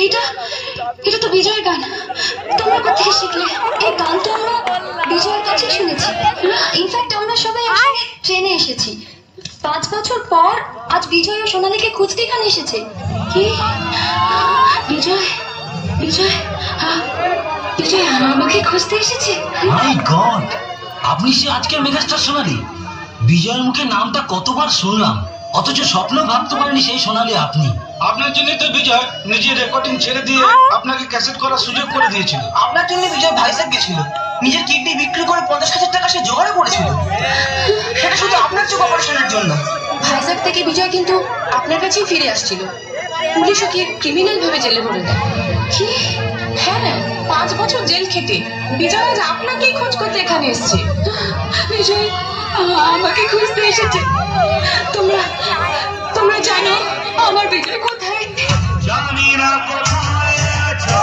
এটা এটা তো বিজয়ের গান। তোমরা কোথা থেকে শিখলে? এই গান তো আমরা বিজয়ের কাছে শুনেছি। ইনফ্যাক্ট আমরা সবাই একসঙ্গে ট্রেনে এসেছি। 5 বছর পর আজ বিজয় ও সোনালীকে খুঁজতে এখানে এসেছে। কি? বিজয় বিজয় বিজয় আমাকে খুঁজতে এসেছে? মাই গড, আপনি সে আজকের মেগাস্টার সোনালী। বিজয়ের মুখে নামটা কতবার শুনলাম, অথচ স্বপ্ন ভাবতে পারেনি সেই সোনালী আপনি। আপনার জন্য তো বিজয় নিজের রেকর্ডিং ছেড়ে দিয়ে আপনাকে ক্যাসেট করার সুযোগ করে দিয়েছিল। আপনার জন্য বিজয় ভাইজ্যাগ গেছিল, নিজের কিডনি বিক্রি করে 50,000 টাকা সে জোগাড় করেছিল, সেটা শুধু আপনার চোখ অপারেশনের জন্য। ভাইজ্যাগ থেকে বিজয় কিন্তু আপনার কাছেই ফিরে আসছিল। পুলিশ ওকে ক্রিমিনাল ভাবে জেলে ভরে দেয়। কি? হ্যাঁ, 5 বছর জেল খেটে বিজয় আজ আপনাকেই খোঁজ করতে এখানে এসেছে। বিজয় আমাকে খুঁজতে এসেছে। তোমরা তোমরা জানো আমার বিজয় কোথায়? জানি না কোথায় আছো।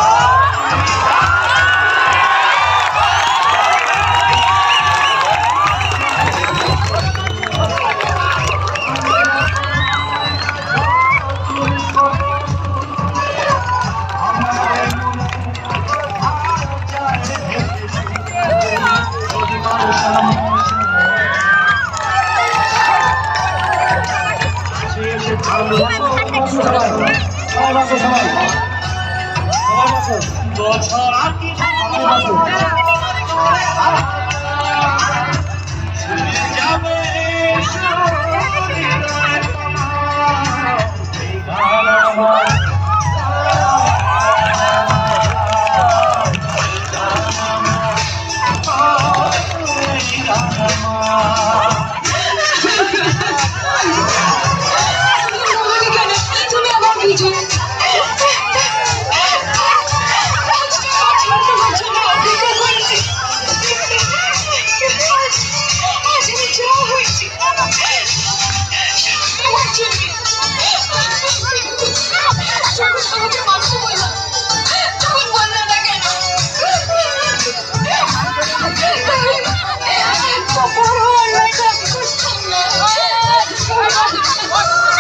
তুমি আমার বিজয়। বড় অন্যায়